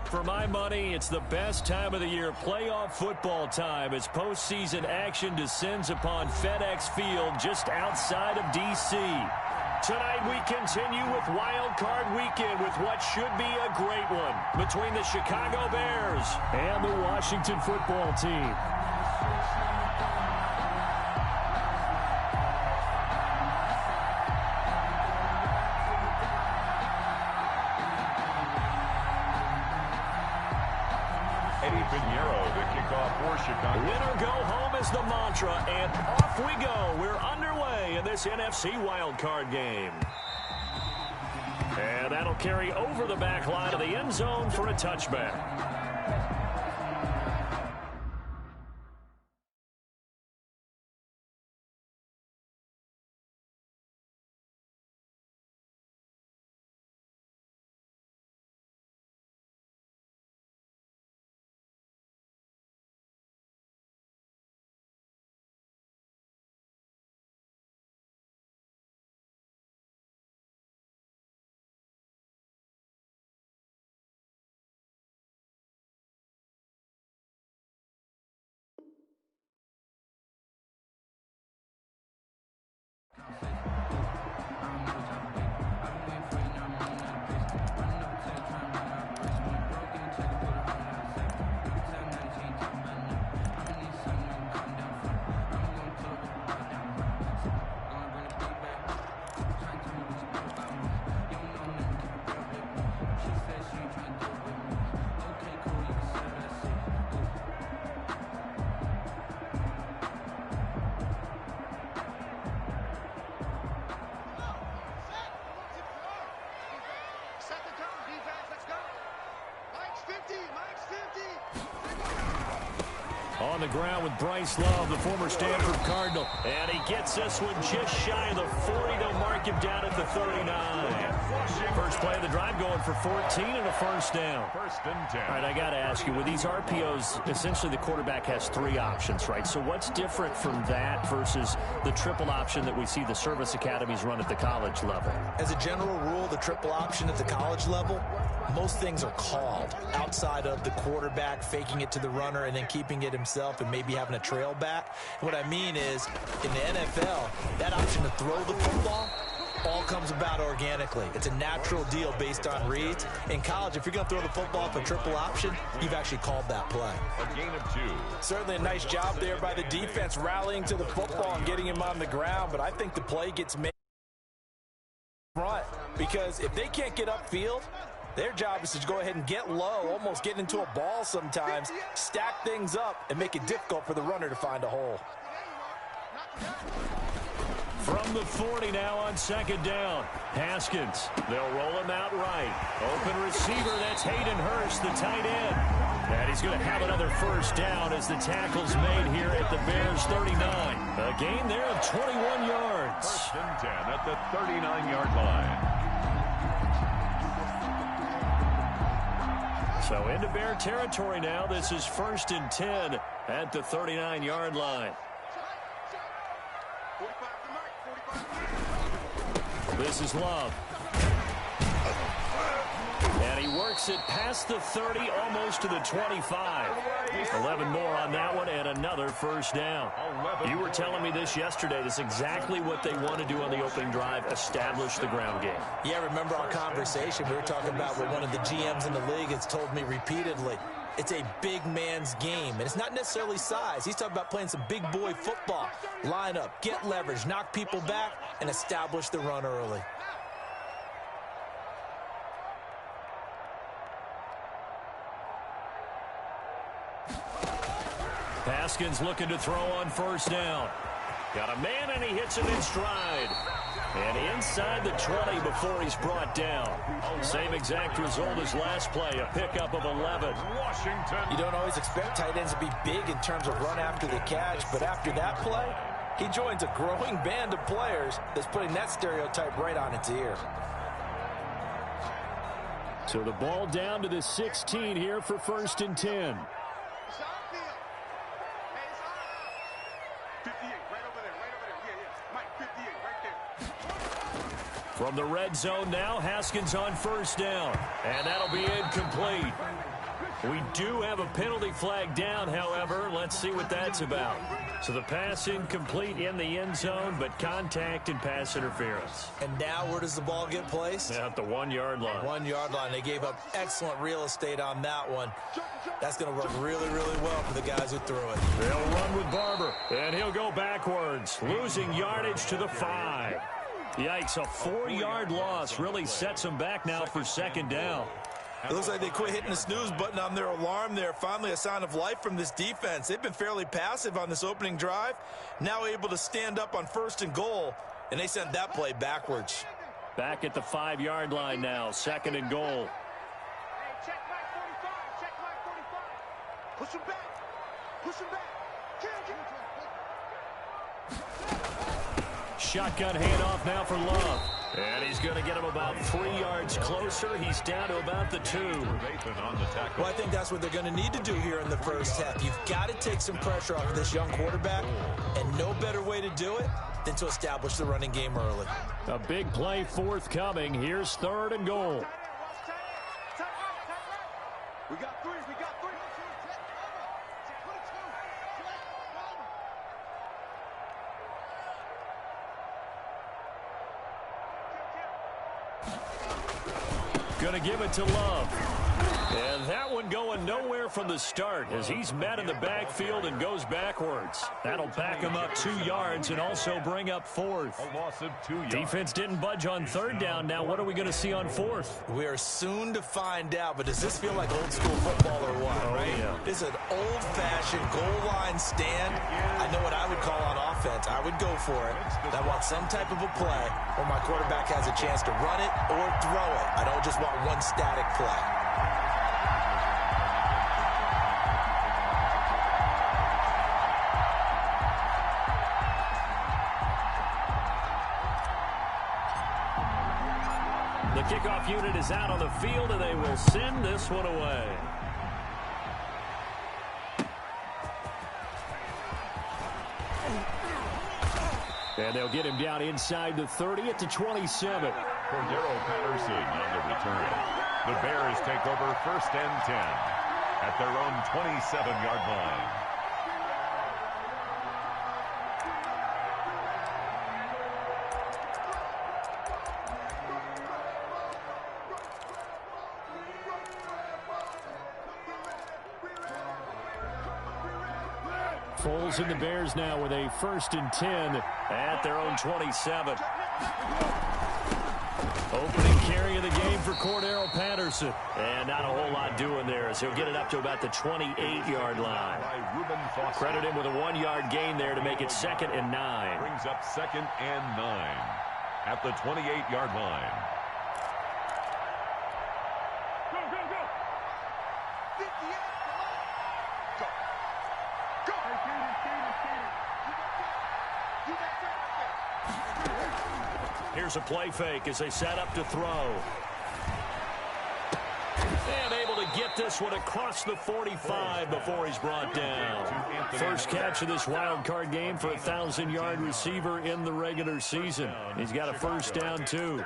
For my money, it's the best time of the year, playoff football time, as postseason action descends upon FedEx Field just outside of D.C. Tonight we continue with Wild Card Weekend with what should be a great one between the Chicago Bears and the Washington football team. Winner go home is the mantra, and off we go. We're underway in this NFC wildcard game. And that'll carry over the back line of the end zone for a touchback. On the ground with Bryce Love, the former Stanford Cardinal. And he gets this one just shy of the 40. They'll mark him down at the 39. First play of the drive going for 14 and a first down. First and 10. All right, I got to ask you, with these RPOs, essentially the quarterback has three options, right? So what's different from that versus the triple option that we see the service academies run at the college level? As a general rule, the triple option at the college level, most things are called outside of the quarterback faking it to the runner and then keeping it himself and maybe having a trail back. What I mean is, in the NFL, that option to throw the football all comes about organically. It's a natural deal based on reads. In college, if you're going to throw the football for triple option, you've actually called that play. A gain of 2. Certainly a nice job there by the defense rallying to the football and getting him on the ground, but I think the play gets made front because if they can't get upfield, their job is to go ahead and get low, almost get into a ball sometimes, stack things up, and make it difficult for the runner to find a hole. From the 40 now on second down. Haskins. They'll roll him out right. Open receiver, that's Hayden Hurst, the tight end. And he's going to have another first down as the tackle's made here at the Bears 39. A gain there of 21 yards. First and 10 at the 39-yard line. So into Bear territory now. This is first and 10 at the 39-yard line. This is Love. And he works it past the 30, almost to the 25. 11 more on that one, and another first down. You were telling me this yesterday. This is exactly what they want to do on the opening drive, establish the ground game. Yeah, remember our conversation we were talking about with one of the GMs in the league has told me repeatedly. It's a big man's game, and it's not necessarily size. He's talking about playing some big boy football. Line up, get leverage, knock people back, and establish the run early. Haskins looking to throw on first down. Got a man, and he hits him in stride. And inside the 20 before he's brought down. Same exact result as last play, a pickup of 11. Washington. You don't always expect tight ends to be big in terms of run after the catch, but after that play, he joins a growing band of players that's putting that stereotype right on its ear. So the ball down to the 16 here for first and 10. From the red zone now, Haskins on first down. And that'll be incomplete. We do have a penalty flag down, however. Let's see what that's about. So the pass incomplete in the end zone, but contact and pass interference. And now where does the ball get placed? At the 1-yard line. 1-yard line. They gave up excellent real estate on that one. That's going to work really, really well for the guys who threw it. They'll run with Barber, and he'll go backwards, losing yardage to the 5. Yikes, a 4-yard loss really sets them back now for second down. It looks like they quit hitting the snooze button on their alarm there. Finally a sign of life from this defense. They've been fairly passive on this opening drive. Now able to stand up on 1st and goal, and they sent that play backwards. Back at the 5-yard line now, 2nd and goal. Check Mike 45. Check Mike 45. Push him back. Push him back. Shotgun handoff now for Love. And he's going to get him about 3 yards closer. He's down to about the 2. Well, I think that's what they're going to need to do here in the first half. You've got to take some pressure off of this young quarterback, and no better way to do it than to establish the running game early. A big play forthcoming. Here's 3rd and goal. We got 3. We got 3. Going to give it to Love. And that one going nowhere from the start as he's met in the backfield and goes backwards. That'll back him up 2 yards and also bring up 4th. A loss of 2 yards. Defense didn't budge on 3rd down. Now what are we going to see on 4th? We are soon to find out, but does this feel like old school football or what, right? Yeah. This is an old-fashioned goal line stand. I know what I would call on offense. I would go for it. I want some type of a play where my quarterback has a chance to run it or throw it. I don't just want one static play. The kickoff unit is out on the field, and they will send this one away. And they'll get him down inside the 30 at the 27. Cordero Patterson on the return. The Bears take over 1st and 10 at their own 27-yard line. Foles and the Bears now with a 1st and 10 at their own 27. Opening carry of the game for Cordero Patterson. And not a whole lot doing there as he'll get it up to about the 28-yard line. Credit him with a 1-yard gain there to make it 2nd and 9. Brings up 2nd and 9 at the 28-yard line. Here's a play fake as they set up to throw. And able to get this one across the 45 before he's brought down. First catch of this wild card game for a 1,000-yard receiver in the regular season. He's got a 1st down, too.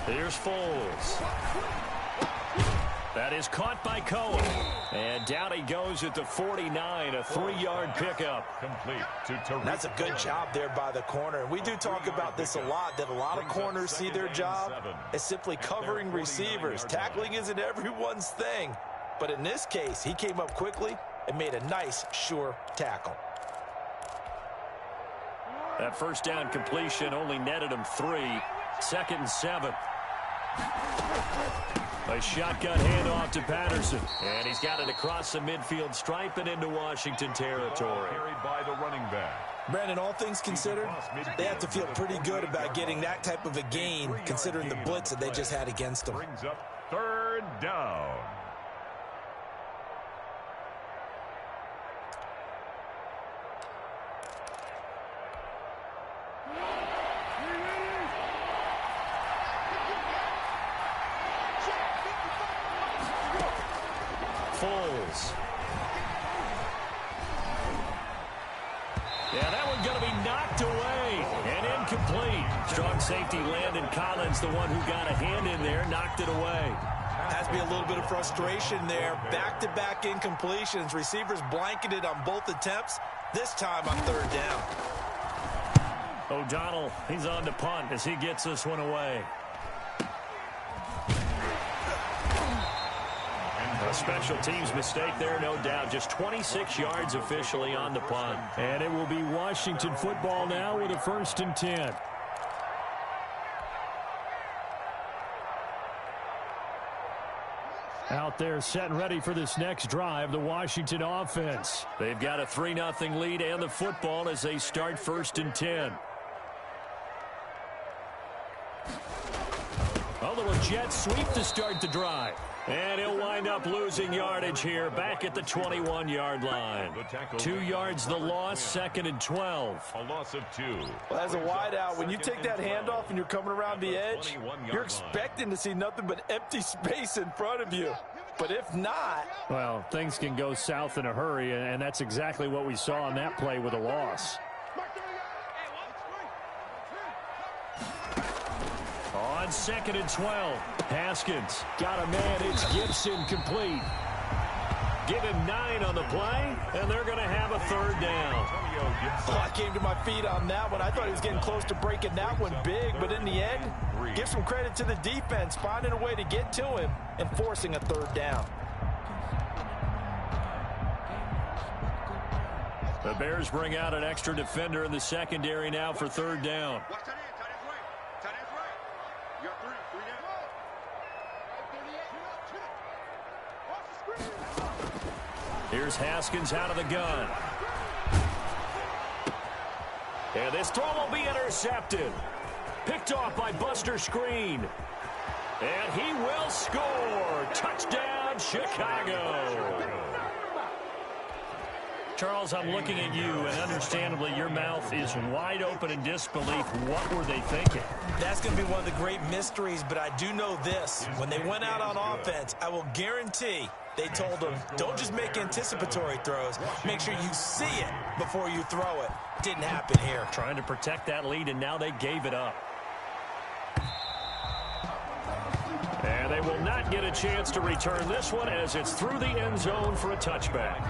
Here's Foles. That is caught by Cohen. And down he goes at the 49, a 3-yard pickup. Complete to Tariq. That's a good job there by the corner. We do talk about this a lot, that a lot of corners see their job as simply covering receivers. Tackling isn't everyone's thing. But in this case, he came up quickly and made a nice, sure tackle. That 1st down completion only netted him 3. 2nd and 7. A shotgun handoff to Patterson. And he's got it across the midfield stripe and into Washington territory. Carried by the running back. Brandon, all things considered, they have to feel pretty good about getting that type of a gain, considering the blitz that they just had against them. Brings up 3rd down. Foles. Strong safety Landon Collins, the one who got a hand in there, knocked it away. Has to be a little bit of frustration there. Back-to-back incompletions. Receivers blanketed on both attempts. This time on third down. O'Donnell, he's on to punt as he gets this one away. A special teams mistake there, no doubt. Just 26 yards officially on the punt. And it will be Washington football now with a 1st and 10. Out there set and ready for this next drive, the Washington offense. They've got a 3-0 lead and the football as they start 1st and 10. A little jet sweep to start the drive. And he'll wind up losing yardage here back at the 21-yard line. 2 yards the loss, 2nd and 12. A loss of 2. Well, as a wideout, when you take that handoff and you're coming around the edge, you're expecting to see nothing but empty space in front of you. But if not... Well, things can go south in a hurry, and that's exactly what we saw on that play with a loss. On 2nd and 12, Haskins got a man. It's Gibson complete. Give him 9 on the play, and they're going to have a 3rd down. Oh, I came to my feet on that one. I thought he was getting close to breaking that one big, but in the end, give some credit to the defense, finding a way to get to him and forcing a 3rd down. The Bears bring out an extra defender in the secondary now for 3rd down. Here's Haskins out of the gun. And this throw will be intercepted. Picked off by Buster Screen. And he will score. Touchdown, Chicago. Charles, I'm looking at you, and understandably your mouth is wide open in disbelief. What were they thinking? That's going to be one of the great mysteries, but I do know this. When they went out on offense, I will guarantee they told them, don't just make anticipatory throws. Make sure you see it before you throw it. Didn't happen here. Trying to protect that lead, and now they gave it up. And they will not get a chance to return this one as it's through the end zone for a touchback.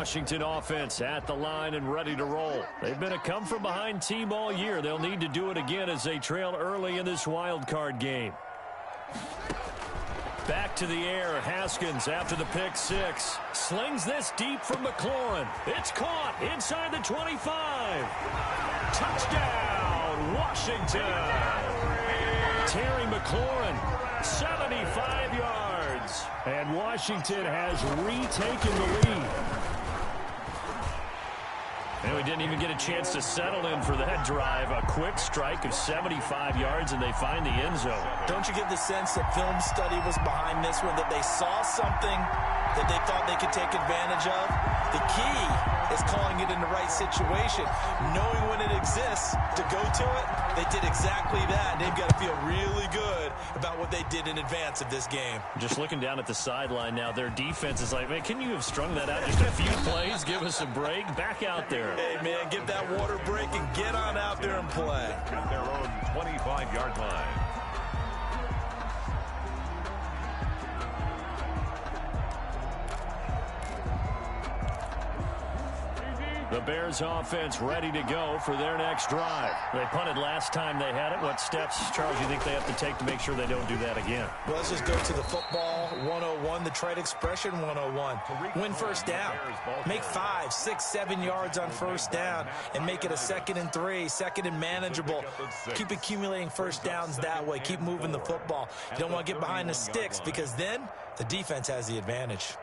Washington offense at the line and ready to roll. They've been a come-from-behind team all year. They'll need to do it again as they trail early in this wild card game. Back to the air. Haskins after the pick six. Slings this deep from McLaurin. It's caught inside the 25. Touchdown, Washington. Terry McLaurin, 75 yards. And Washington has retaken the lead. And we didn't even get a chance to settle in for that drive. A quick strike of 75 yards, and they find the end zone. Don't you get the sense that film study was behind this one, that they saw something that they thought they could take advantage of? The key is calling it in the right situation, knowing when it exists to go to it. They did exactly that. They've got to feel really good about what they did in advance of this game. Just looking down at the sideline now, their defense is like, man, can you have strung that out just a few plays? Give us a break. Back out there. Hey, man, give that water break and get on out there and play. At their own 25-yard line. The Bears offense ready to go for their next drive. They punted last time they had it. What steps, Charles, you think they have to take to make sure they don't do that again? Well, let's just go to the football 101, the trade expression 101. Win first down. Make 5, 6, 7 yards on first down and make it a 2nd and 3, 2nd and manageable. Keep accumulating first downs that way. Keep moving the football. You don't want to get behind the sticks because then the defense has the advantage.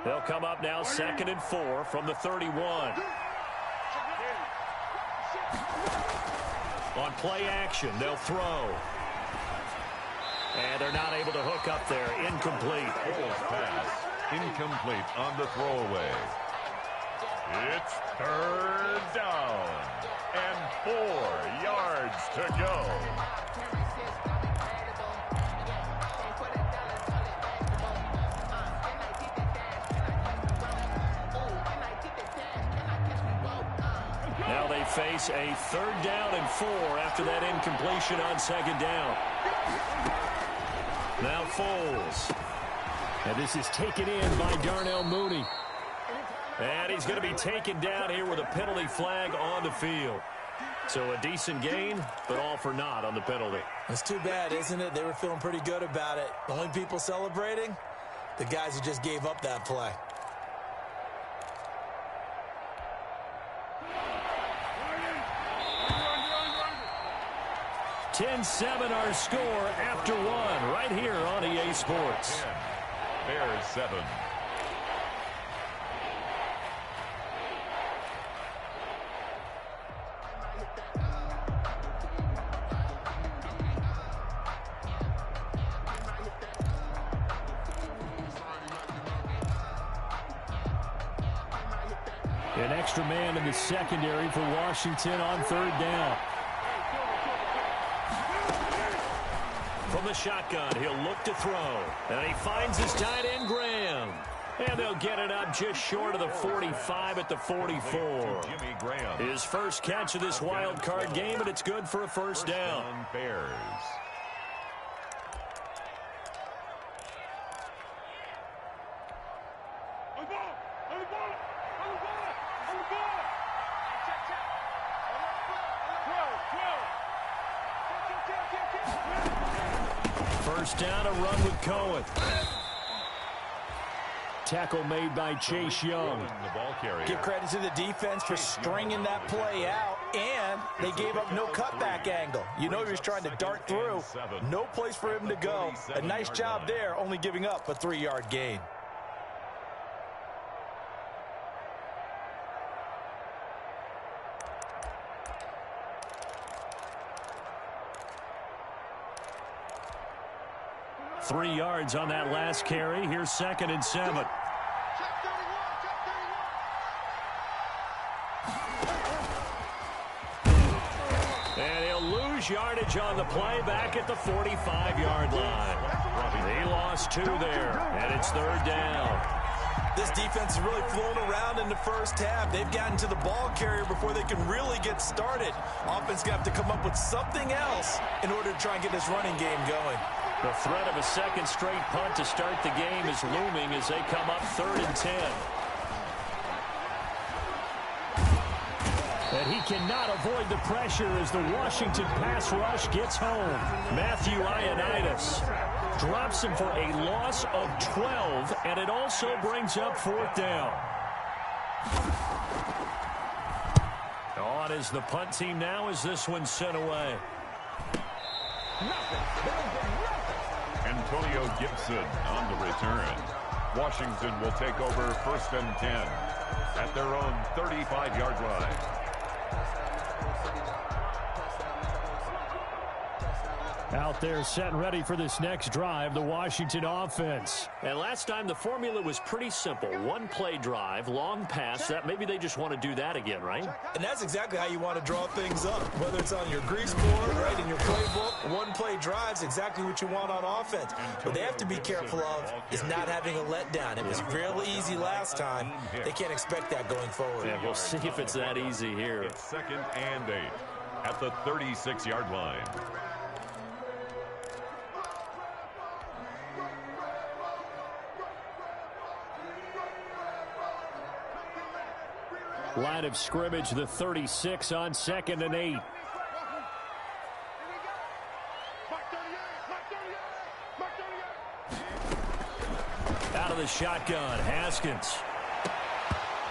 They'll come up now 2nd and 4 from the 31. On play action, they'll throw. And they're not able to hook up there. Incomplete. Pass. Incomplete on the throwaway. It's 3rd down. And 4 yards to go. Now they face a 3rd down and 4 after that incompletion on 2nd down. Now Foles. And this is taken in by Darnell Mooney. And he's going to be taken down here with a penalty flag on the field. So a decent gain, but all for naught on the penalty. It's too bad, isn't it? They were feeling pretty good about it. The only people celebrating, the guys who just gave up that play. 10-7 our score after 1 right here on EA Sports. 10, Bears 7. An extra man in the secondary for Washington on 3rd down. From the shotgun, he'll look to throw. And he finds his tight end, Graham. And they'll get it up just short of the 45 at the 44. Jimmy Graham. His first catch of this wild card game, and it's good for a first down. Bears. First down, a run with Cohen. Tackle made by Chase Young. The ball carrier. Give credit to the defense for stringing that play out, and they gave up no cutback angle. You know he was trying to dart through. No place for him to go. A nice job there, only giving up a 3-yard gain. Three yards on that last carry. Here's 2nd and 7. And he'll lose yardage on the play back at the 45-yard line. He lost 2 there, and it's 3rd down. This defense is really flown around in the first half. They've gotten to the ball carrier before they can really get started. Offense going to have to come up with something else in order to try and get this running game going. The threat of a second straight punt to start the game is looming as they come up 3rd and 10. And he cannot avoid the pressure as the Washington pass rush gets home. Matthew Ioannidis drops him for a loss of 12, and it also brings up 4th down. On is the punt team now as this one's sent away. Antonio Gibson on the return. Washington will take over 1st and 10 at their own 35-yard line. Out there set and ready for this next drive, the Washington offense. And last time the formula was pretty simple. One play drive, long pass. That maybe they just want to do that again, right? And that's exactly how you want to draw things up. Whether it's on your grease board, right, in your playbook, one play drive's exactly what you want on offense. What they have to be careful of is not having a letdown. It was real easy last time. They can't expect that going forward. Yeah, we'll see if it's that easy here. It's 2nd and 8 at the 36-yard line. Line of scrimmage, the 36 on 2nd and 8. Out of the shotgun, Haskins.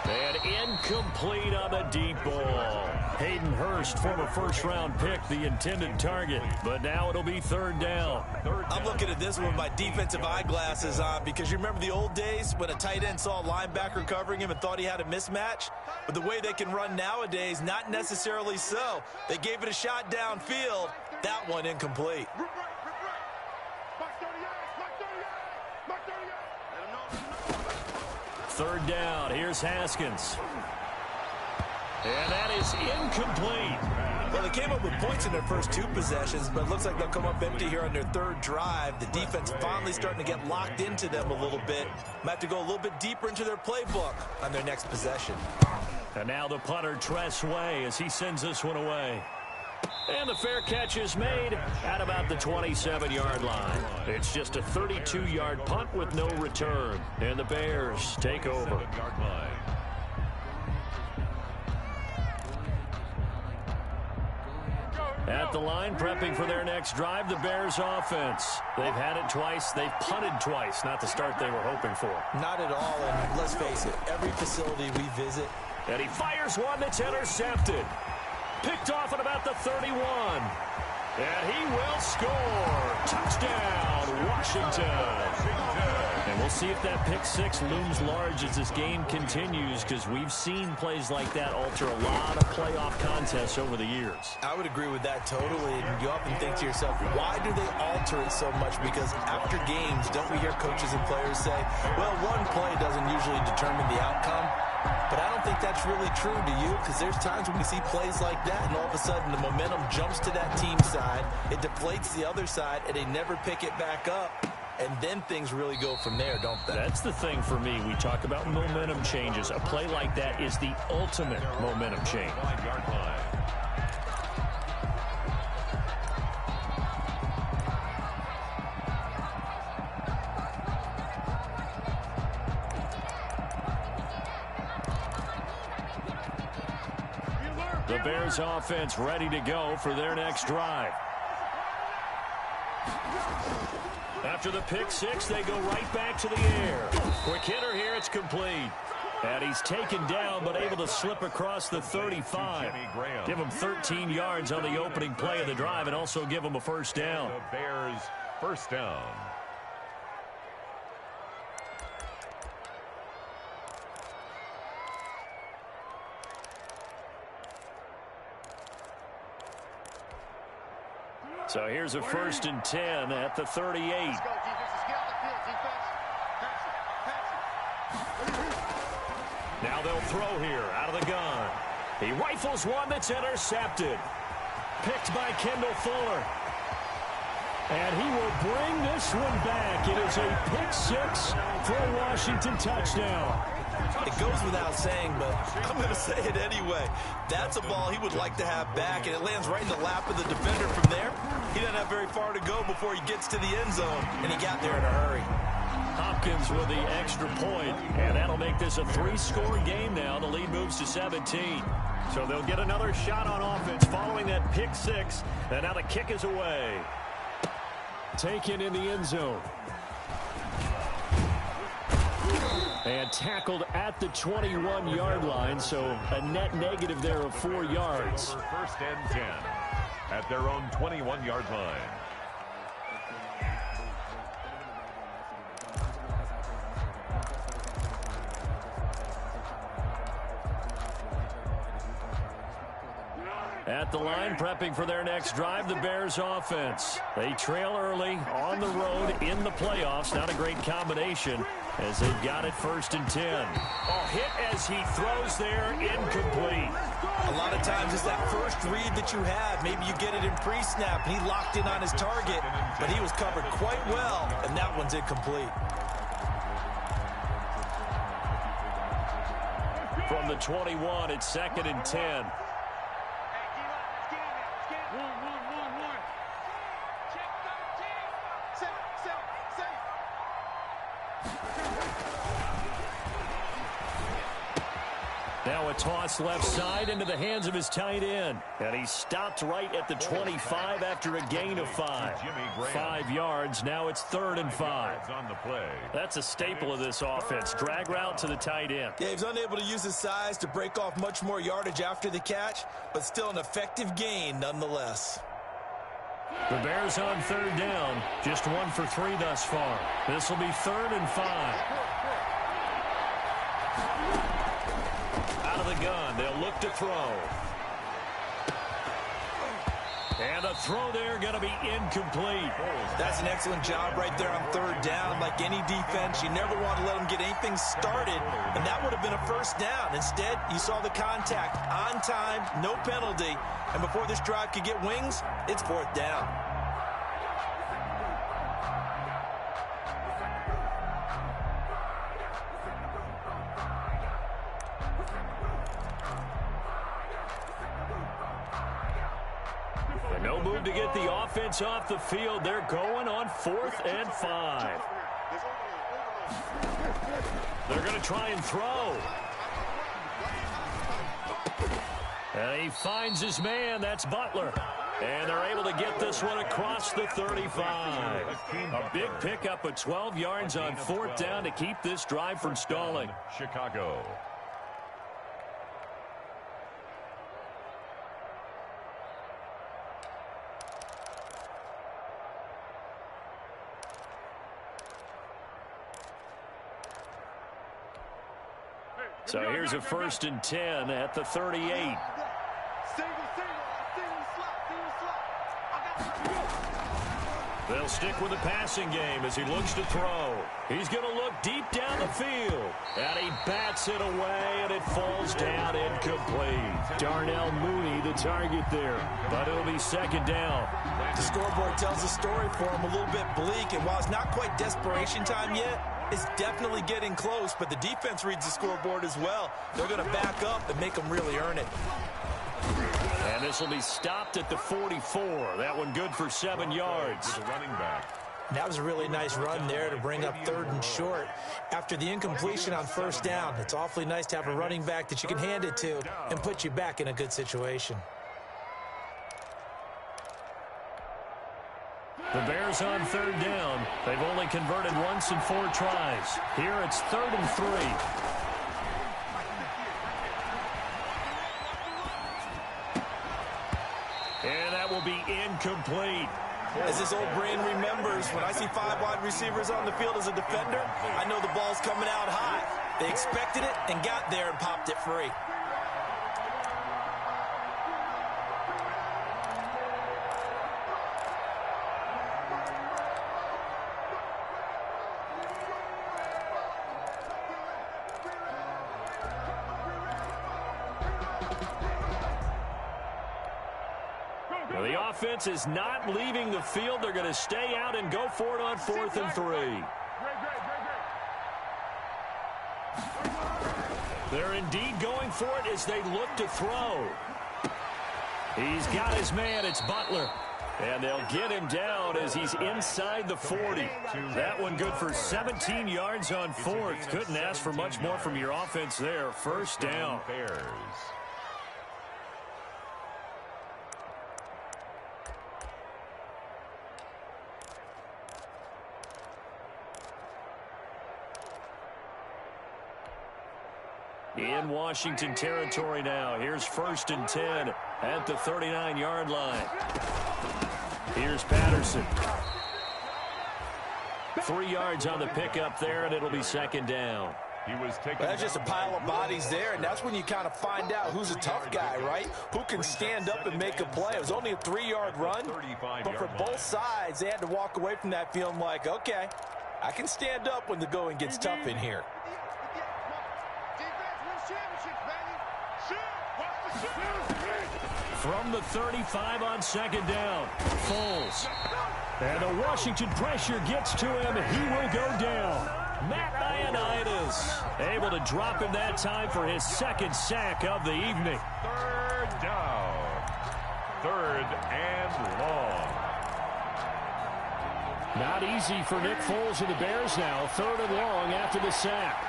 And incomplete on the deep ball. Hayden Hurst, former first-round pick, the intended target. But now it'll be third down. I'm looking at this with my defensive eyeglasses on because you remember the old days when a tight end saw a linebacker covering him and thought he had a mismatch? But the way they can run nowadays, not necessarily so. They gave it a shot downfield. That one incomplete. Third down. Here's Haskins. And that is incomplete. Well, they came up with points in their first two possessions, but it looks like they'll come up empty here on their third drive. The defense finally starting to get locked into them a little bit. Might have to go a little bit deeper into their playbook on their next possession. And now the punter, Tress Way, as he sends this one away. And the fair catch is made at about the 27-yard line. It's just a 32-yard punt with no return. And the Bears take over. At the line, prepping for their next drive, the Bears offense. They've had it twice. They've punted twice. Not the start they were hoping for. Not at all, and let's face it, every facility we visit. And he fires one that's intercepted. Picked off at about the 31. And he will score. Touchdown, Washington. And we'll see if that pick six looms large as this game continues, because we've seen plays like that alter a lot of playoff contests over the years. I would agree with that totally. And you often think to yourself, why do they alter it so much? Because after games, don't we hear coaches and players say, well, one play doesn't usually determine the outcome? But I don't think that's really true, do you? Because there's times when we see plays like that, and all of a sudden the momentum jumps to that team side, it deflates the other side, and they never pick it back up. And then things really go from there, don't they? That's the thing for me. We talk about momentum changes. A play like that is the ultimate momentum change. The Bears offense ready to go for their next drive. After the pick six, they go right back to the air. Quick hitter here, it's complete. And he's taken down, but able to slip across the 35. Give him 13 yards on the opening play of the drive and also give him a first down. The Bears first down. So here's a 1st and 10 at the 38. Let's go, defense. Let's get off the field, defense. Pass it. Pass it. Now they'll throw here out of the gun. He rifles one that's intercepted. Picked by Kendall Fuller. And he will bring this one back. It is a pick six for a Washington touchdown. It goes without saying, but I'm going to say it anyway. That's a ball he would like to have back, and it lands right in the lap of the defender from there. He doesn't have very far to go before he gets to the end zone, and he got there in a hurry. Hopkins with the extra point, and that'll make this a 3-score game now. The lead moves to 17. So they'll get another shot on offense following that pick six, and now the kick is away. Taken in the end zone. And tackled at the 21-yard line, so a net negative there of 4 yards. First and 10 at their own 21-yard line. At the line, prepping for their next drive, the Bears offense. They trail early on the road in the playoffs. Not a great combination as they've got it 1st and 10. Oh, hit as he throws there, incomplete. A lot of times it's that first read that you have. Maybe you get it in pre-snap, and he locked in on his target, but he was covered quite well, and that one's incomplete. From the 21, it's 2nd and 10. Now a toss left side into the hands of his tight end. And he stopped right at the 25 after a gain of 5. 5 yards. Now it's 3rd and 5. That's a staple of this offense. Drag route to the tight end. Yeah, he's unable to use his size to break off much more yardage after the catch, but still an effective gain nonetheless. The Bears on 3rd down. Just 1 for 3 thus far. This will be 3rd and 5. Out of the gun, they'll look to throw. And a throw there going to be incomplete. That's an excellent job right there on 3rd down. Like any defense, you never want to let them get anything started, and that would have been a 1st down. Instead, you saw the contact on time, no penalty, and before this drive could get wings, it's 4th down. No move to get the offense off the field. They're going on 4th and 5. They're going to try and throw. And he finds his man. That's Butler. And they're able to get this one across the 35. A big pickup of 12 yards on 4th down to keep this drive from stalling. Chicago. So here's a 1st and 10 at the 38. They'll stick with the passing game as he looks to throw. He's going to look deep down the field. And he bats it away, and it falls down incomplete. Darnell Mooney, the target there. But it'll be 2nd down. The scoreboard tells the story for him, a little bit bleak. And while it's not quite desperation time yet, it's definitely getting close. But the defense reads the scoreboard as well. They're going to back up and make them really earn it. And this will be stopped at the 44. That one good for 7 yards. The running back. That was a really nice run there to bring up 3rd and short. After the incompletion on 1st down, it's awfully nice to have a running back that you can hand it to and put you back in a good situation. The Bears on 3rd down. They've only converted once in 4 tries. Here it's 3rd and 3. And that will be incomplete. As this old brain remembers, when I see 5 wide receivers on the field as a defender, I know the ball's coming out hot. They expected it and got there and popped it free. Well, the offense is not leaving the field. They're going to stay out and go for it on 4th and 3. They're indeed going for it as they look to throw. He's got his man. It's Butler. And they'll get him down as he's inside the 40. That one good for 17 yards on 4th. Couldn't ask for much more from your offense there. 1st down. Bears. In Washington territory now. Here's 1st and 10 at the 39-yard line. Here's Patterson. 3 yards on the pickup there, and it'll be 2nd down. He was taking. That's just a pile of bodies there, and that's when you kind of find out who's a tough guy, right? Who can stand up and make a play. It was only a 3-yard run, but for both sides, they had to walk away from that feeling like, okay, I can stand up when the going gets tough in here. From the 35 on 2nd down, Foles. And the Washington pressure gets to him. He will go down. Matt Ioannidis able to drop him that time for his 2nd sack of the evening. 3rd down. 3rd and long. Not easy for Nick Foles and the Bears now. 3rd and long after the sack.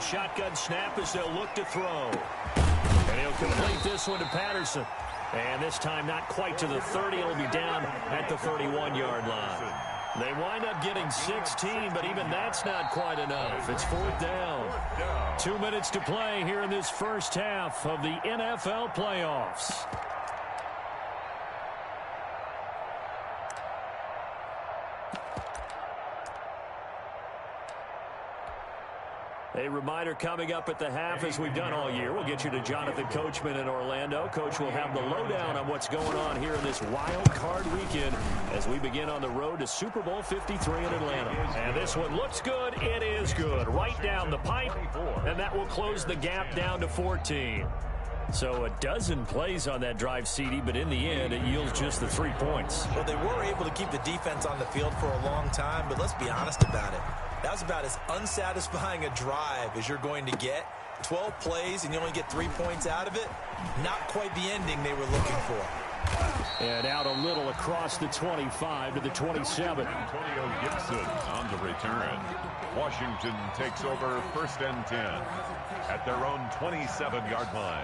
a shotgun snap as they'll look to throw. And he'll complete this one to Patterson. And this time not quite to the 30. It'll be down at the 31-yard line. They wind up getting 16, but even that's not quite enough. It's fourth down. 2 minutes to play here in this first half of the NFL playoffs. A reminder coming up at the half, as we've done all year. We'll get you to Jonathan Coachman in Orlando. Coach will have the lowdown on what's going on here in this wild card weekend as we begin on the road to Super Bowl 53 in Atlanta. And this one looks good. It is good. Right down the pipe, and that will close the gap down to 14. So a dozen plays on that drive, CD, but in the end, it yields just the 3 points. Well, they were able to keep the defense on the field for a long time, but let's be honest about it. That was about as unsatisfying a drive as you're going to get. 12 plays and you only get 3 points out of it. Not quite the ending they were looking for. And out a little across the 25 to the 27. Antonio Gibson on the return. Washington takes over 1st and 10 at their own 27-yard line.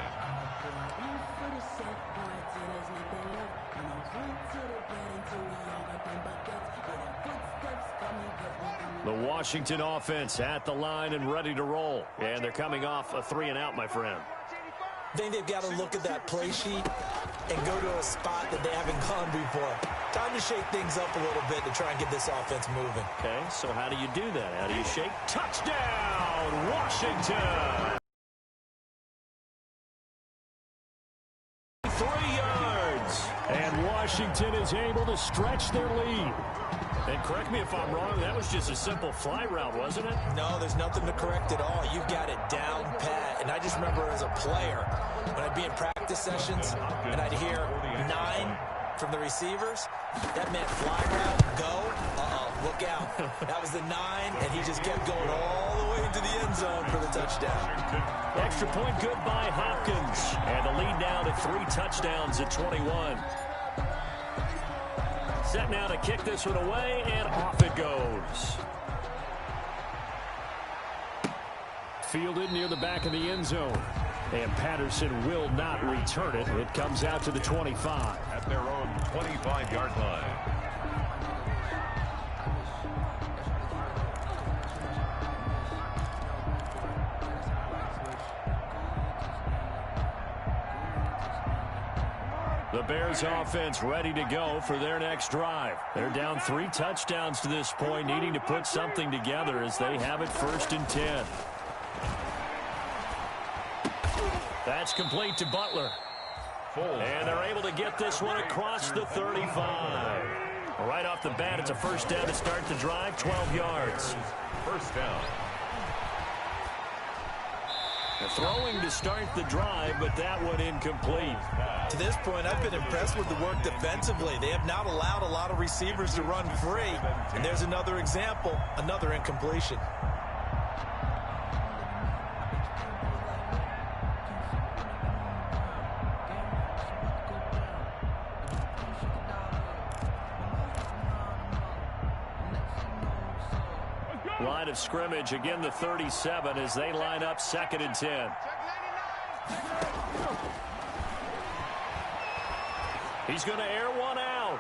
The Washington offense at the line and ready to roll. And they're coming off a 3-and-out, my friend. I think they've got to look at that play sheet and go to a spot that they haven't gone before. Time to shake things up a little bit to try and get this offense moving. Okay, so how do you do that? How do you shake? Touchdown, Washington! 3 yards. And Washington is able to stretch their lead. And correct me if I'm wrong, that was just a simple fly route, wasn't it? No, there's nothing to correct at all. You've got it down pat. And I just remember as a player, when I'd be in practice sessions and I'd hear 9 from the receivers, that meant fly route, go, look out. That was the 9, and he just kept going all the way into the end zone for the touchdown. Extra point good by Hopkins. And the lead now to 3 touchdowns at 21. Set now to kick this one away, and off it goes. Fielded near the back of the end zone. And Patterson will not return it. It comes out to the 25. At their own 25-yard line. The Bears offense ready to go for their next drive. They're down 3 touchdowns to this point, needing to put something together as they have it 1st and 10. That's complete to Butler. And they're able to get this one across the 35. Right off the bat, it's a 1st down to start the drive, 12 yards. 1st down. Throwing to start the drive, but that one incomplete. To this point, I've been impressed with the work defensively. They have not allowed a lot of receivers to run free. And there's another example, another incompletion. Line of scrimmage, again the 37 as they line up 2nd and 10. He's going to air one out.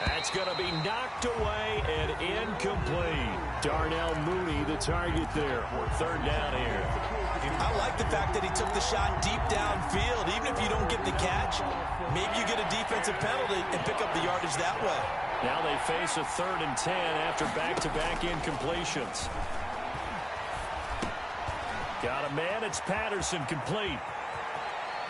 That's going to be knocked away and incomplete. Darnell Mooney, the target there. 3rd down here. I like the fact that he took the shot deep downfield. Even if you don't get the catch, maybe you get a defensive penalty and pick up the yardage that way. Now they face a 3rd and 10 after back-to-back incompletions. Got a man, it's Patterson, complete.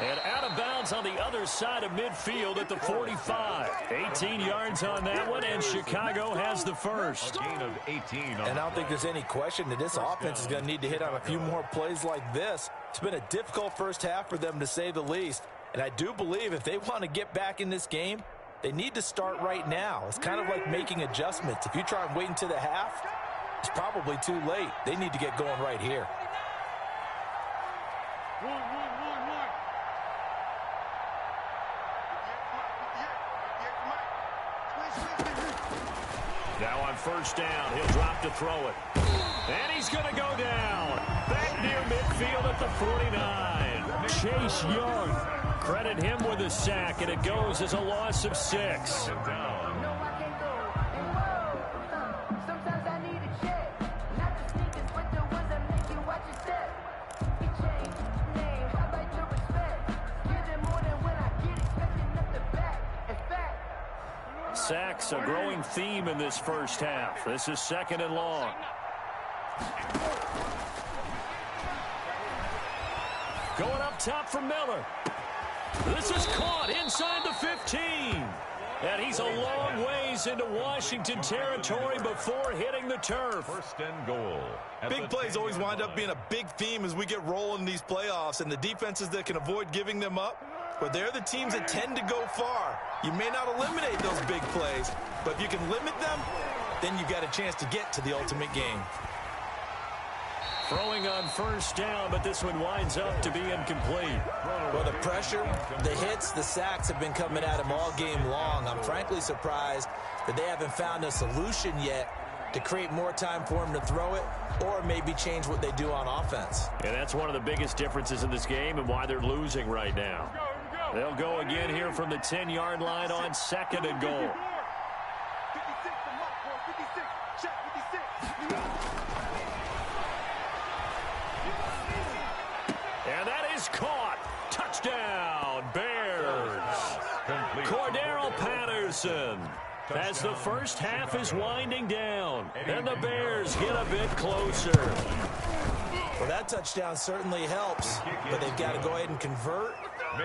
And out of bounds on the other side of midfield at the 45. 18 yards on that one, and Chicago has the first. A gain of 18. And I don't think there's any question that this offense is going to need to hit on a few more plays like this. It's been a difficult first half for them, to say the least. And I do believe if they want to get back in this game, they need to start right now. It's kind of like making adjustments. If you try and wait until the half, it's probably too late. They need to get going right here. Now on 1st down, he'll drop to throw it. And he's going to go down. Back near midfield at the 49. Chase Young. Credit him with a sack, and it goes as a loss of 6. Sacks, a growing theme in this first half. This is 2nd and long. Going up top for Miller. This is caught inside the 15. And he's a long ways into Washington territory before hitting the turf. 1st and goal. Big plays always wind up being a big theme as we get rolling in these playoffs, and the defenses that can avoid giving them up, but they're the teams that tend to go far. You may not eliminate those big plays, but if you can limit them, then you've got a chance to get to the ultimate game. Throwing on 1st down, but this one winds up to be incomplete. Well, the pressure, the hits, the sacks have been coming at him all game long. I'm frankly surprised that they haven't found a solution yet to create more time for him to throw it or maybe change what they do on offense. And that's one of the biggest differences in this game and why they're losing right now. They'll go again here from the 10-yard line on 2nd and goal. And that is caught. Touchdown, Bears. Cordero Patterson. As the first half is winding down, and the Bears get a bit closer. Well, that touchdown certainly helps, but they've got to go ahead and convert,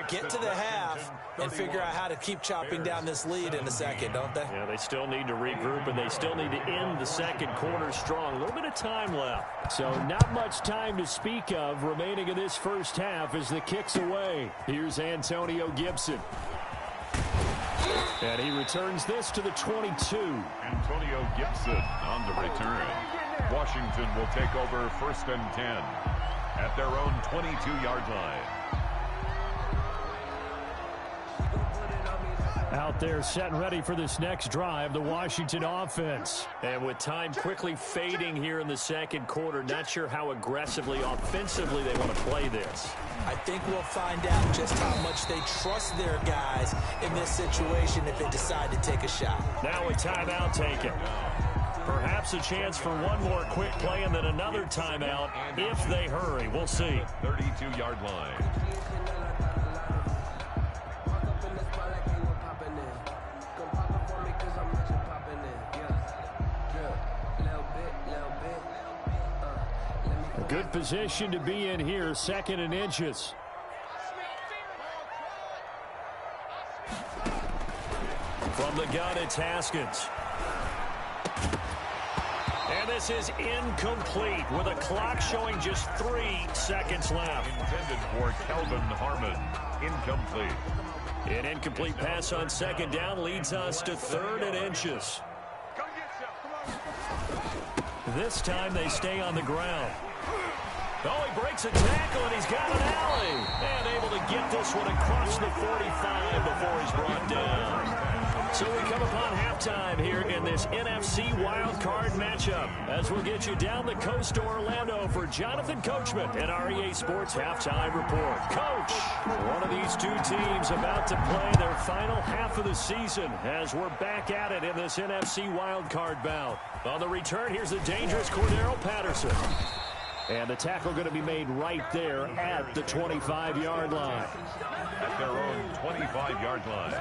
get to the half, and figure out how to keep chopping down this lead in a second, don't they? Yeah, they still need to regroup, and they still need to end the 2nd quarter strong. A little bit of time left. So not much time to speak of remaining in this first half as the kick's away. Here's Antonio Gibson. And he returns this to the 22. Antonio Gibson on the return. Washington will take over 1st and 10 at their own 22-yard line. Out there set and ready for this next drive, the Washington offense. And with time quickly fading here in the 2nd quarter, not sure how aggressively, offensively they want to play this. I think we'll find out just how much they trust their guys in this situation if they decide to take a shot. Now a timeout taken. Perhaps a chance for one more quick play and then another timeout if they hurry. We'll see. 32-yard line. Good position to be in here, 2nd and inches. From the gun, it's Haskins. And this is incomplete with a clock showing just 3 seconds left. Intended for Kelvin Harmon. Incomplete. An incomplete pass on 2nd down leads us to 3rd and inches. This time they stay on the ground. Oh, he breaks a tackle, and he's got an alley. And able to get this one across the 45 before he's brought down. So we come upon halftime here in this NFC wildcard matchup as we'll get you down the coast to Orlando for Jonathan Coachman and our EA Sports Halftime Report. Coach, one of these two teams about to play their final half of the season as we're back at it in this NFC wildcard bout. On the return, here's the dangerous Cordero Patterson. And the tackle going to be made right there at the 25-yard line. At their own 25-yard line.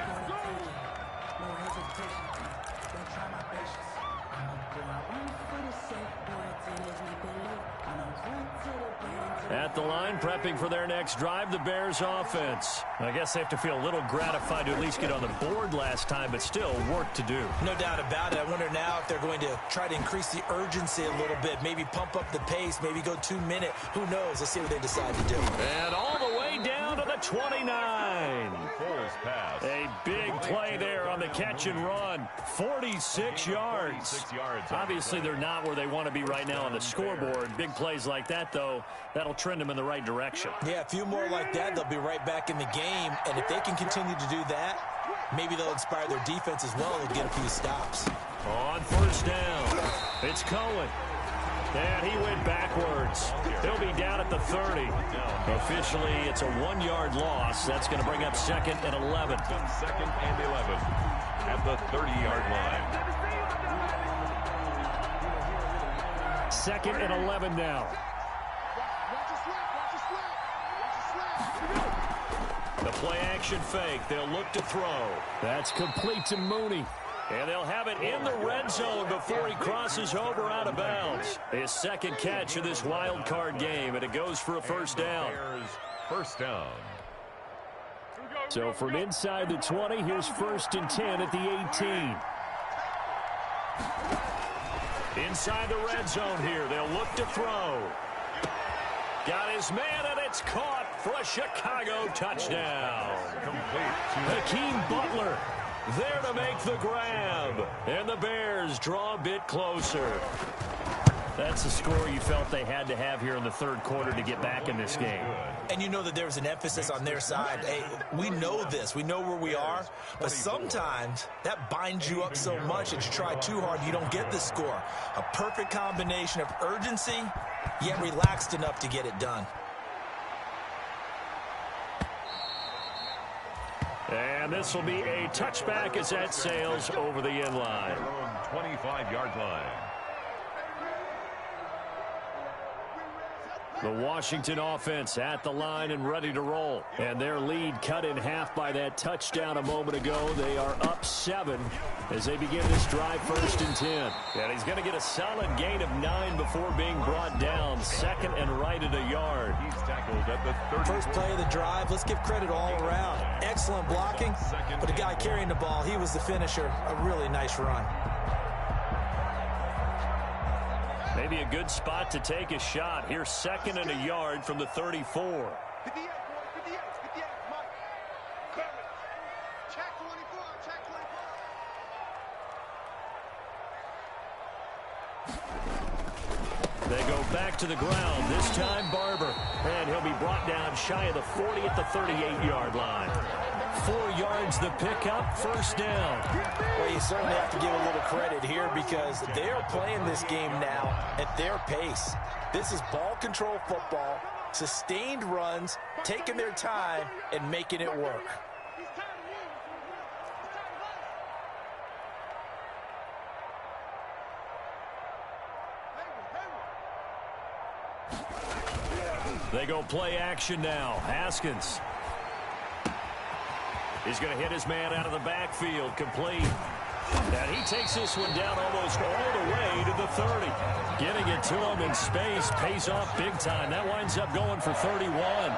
At the line, prepping for their next drive, the Bears offense. I guess they have to feel a little gratified to at least get on the board last time, but still work to do. No doubt about it. I wonder now if they're going to try to increase the urgency a little bit, maybe pump up the pace, maybe go 2-minute. Who knows? Let's see what they decide to do. And all the way down to the 29. Foles pass. A big play there on the catch and run. 46 yards. 46 yards. Obviously, they're not where they want to be right now on the scoreboard. Big plays like that, though, that'll trend them in the right direction. Yeah, a few more like that, they'll be right back in the game. And if they can continue to do that, maybe they'll inspire their defense as well and get a few stops. On 1st down, it's Cohen. And he went backwards. He'll be down at the 30. Officially, it's a 1-yard loss. That's going to bring up 2nd and 11. 2nd and 11 at the 30-yard line. 2nd and 11 now. The play action fake. They'll look to throw. That's complete to Mooney. And they'll have it in the red zone before he crosses over out of bounds. His 2nd catch of this wild card game, and it goes for a first down. First down. So from inside the 20, here's 1st and 10 at the 18. Inside the red zone here, they'll look to throw. Got his man, and it's caught for a Chicago touchdown. Hakeem Butler there to make the grab. And the Bears draw a bit closer. That's the score you felt they had to have here in the 3rd quarter to get back in this game. And you know that there was an emphasis on their side. Hey, we know this. We know where we are. But sometimes that binds you up so much that you try too hard, you don't get the score. A perfect combination of urgency, yet relaxed enough to get it done. And this will be a touchback as that sails over the end line. 25-yard line. The Washington offense at the line and ready to roll. And their lead cut in half by that touchdown a moment ago. They are up 7 as they begin this drive 1st and 10. And he's going to get a solid gain of 9 before being brought down. 2nd and right at a yard. He's tackled at the 30. First play of the drive, let's give credit all around. Excellent blocking, but the guy carrying the ball, he was the finisher. A really nice run. Maybe a good spot to take a shot. Here's 2nd and a yard from the 34. They go back to the ground. This time Barber. And he'll be brought down shy of the 40 at the 38-yard line. 4 yards the pickup, first down. Well, you certainly have to give a little credit here because they're playing this game now at their pace. This is ball control football, sustained runs, taking their time, and making it work. They go play action now. Haskins. He's going to hit his man out of the backfield, complete. And he takes this one down almost all the way to the 30. Getting it to him in space pays off big time. That winds up going for 31.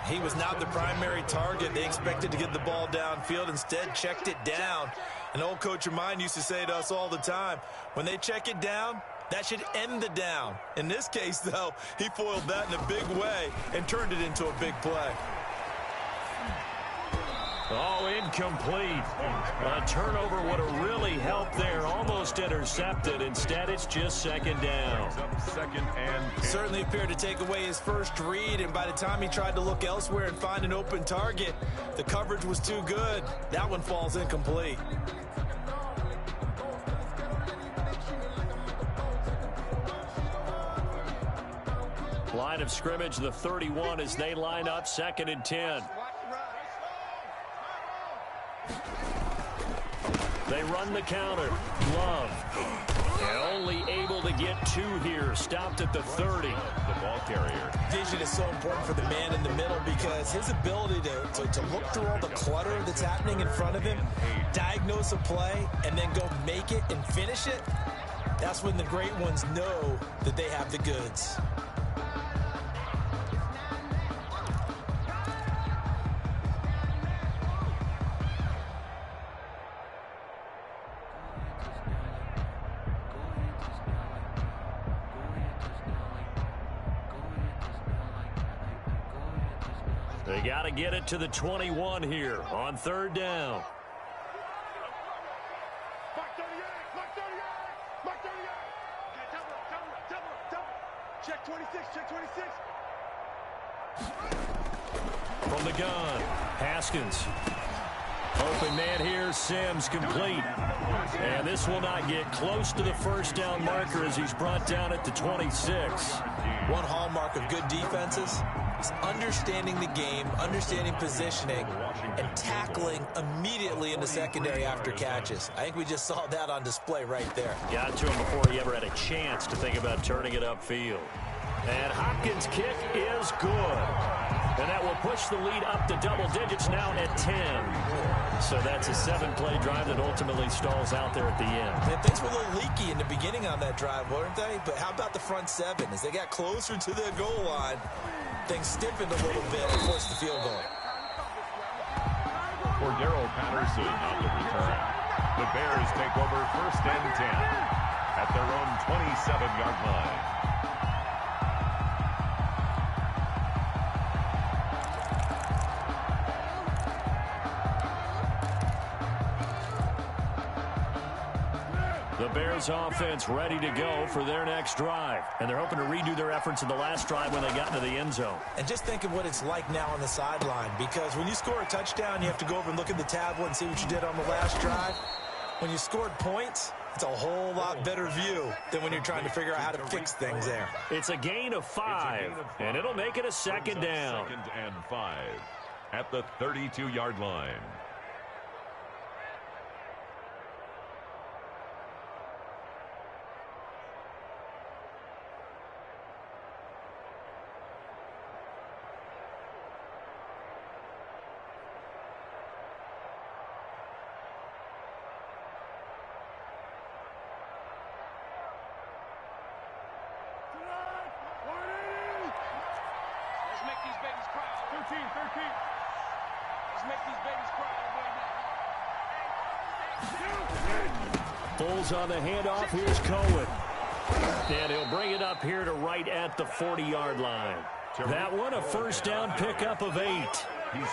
He was not the primary target. They expected to get the ball downfield. Instead, checked it down. An old coach of mine used to say to us all the time, when they check it down, that should end the down. In this case, though, he foiled that in a big way and turned it into a big play. Oh, incomplete. A turnover would have really helped there. Almost intercepted. Instead, it's just 2nd down. 2nd and 10. Certainly appeared to take away his first read, and by the time he tried to look elsewhere and find an open target, the coverage was too good. That one falls incomplete. Line of scrimmage, the 31 as they line up 2nd and 10. They run the counter. Love. And only able to get 2 here. Stopped at the 30. The ball carrier. Vision is so important for the man in the middle because his ability to look through all the clutter that's happening in front of him, diagnose a play, and then go make it and finish it, that's when the great ones know that they have the goods. They got to get it to the 21 here on 3rd down. Check 26, check 26. From the gun, Haskins. Open man here, Sims complete. And this will not get close to the first down marker as he's brought down at the 26. One hallmark of good defenses is understanding the game, understanding positioning, and tackling immediately in the secondary after catches. I think we just saw that on display right there. Got to him before he ever had a chance to think about turning it upfield. And Hopkins' kick is good. And that will push the lead up to double digits now at 10. So that's a 7-play drive that ultimately stalls out there at the end. And things were a little leaky in the beginning on that drive, weren't they? But how about the front seven? As they got closer to the goal line, things stiffened a little bit and forced the field goal. For Darrell Patterson on the return. The Bears take over 1st and 10 at their own 27-yard line. The Bears offense ready to go for their next drive. And they're hoping to redo their efforts in the last drive when they got into the end zone. And just think of what it's like now on the sideline, because when you score a touchdown, you have to go over and look at the tablet and see what you did on the last drive. When you scored points, it's a whole lot better view than when you're trying to figure out how to fix things there. It's a gain of 5, and it'll make it a second down. 2nd and 5 at the 32-yard line. Bulls on the handoff. Here's Cohen. And he'll bring it up here to right at the 40-yard line. That one, a first down pickup of 8.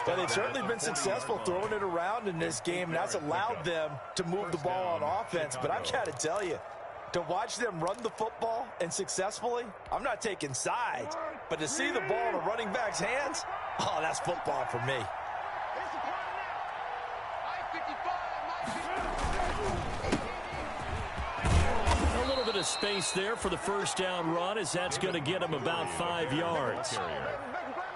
But they've certainly been successful throwing it around in this game, and that's allowed them to move the ball on offense. But I've got to tell you, to watch them run the football and successfully, I'm not taking sides. But to see the ball in a running back's hands, oh, that's football for me. A little bit of space there for the first down run, as that's going to get him about 5 yards.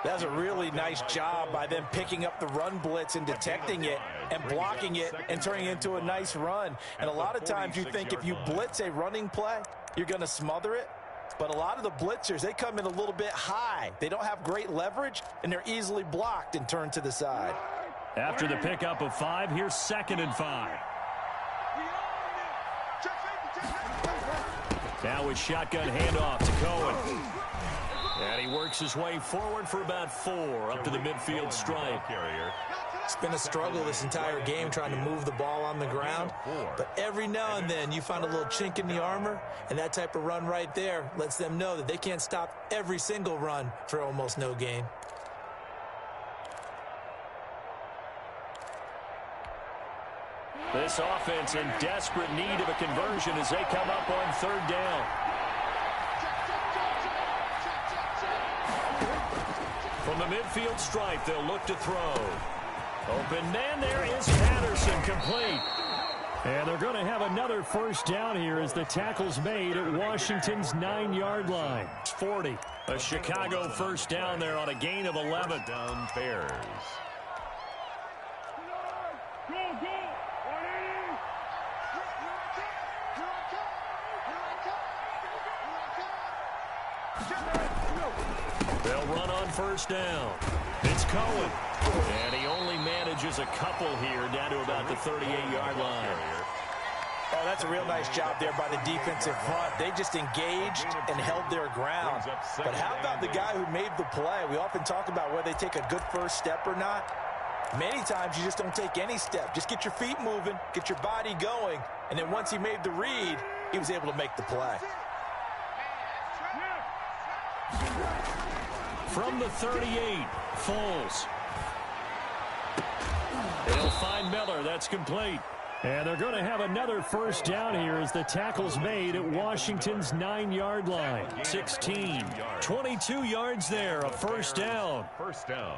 That's a really nice job by them picking up the run blitz and detecting it and blocking it and turning it into a nice run. And a lot of times you think if you blitz a running play, you're going to smother it. But a lot of the blitzers, they come in a little bit high. They don't have great leverage, and they're easily blocked and turned to the side. After the pickup of 5, here's 2nd and 5. Now with shotgun handoff to Cohen. And he works his way forward for about 4 up to the midfield stripe. It's been a struggle this entire game trying to move the ball on the ground. But every now and then you find a little chink in the armor, and that type of run right there lets them know that they can't stop every single run for almost no gain. This offense in desperate need of a conversion as they come up on 3rd down. From the midfield stripe, they'll look to throw. Open man, there is Patterson, complete. And they're going to have another first down here as the tackle's made at Washington's 9-yard line. It's 40. A Chicago first down there on a gain of 11. Down Bears. They'll run on first down. It's Cohen. And he only manages a couple here down to about the 38-yard line. Oh, that's a real nice job there by the defensive front. They just engaged and held their ground. But how about the guy who made the play? We often talk about whether they take a good first step or not. Many times you just don't take any step. Just get your feet moving, get your body going, and then once he made the read, he was able to make the play. From the 38, Foles. They'll find Miller. That's complete. And they're going to have another first down here as the tackle's made at Washington's 9-yard line. 16, 22 yards there, a first down. First down.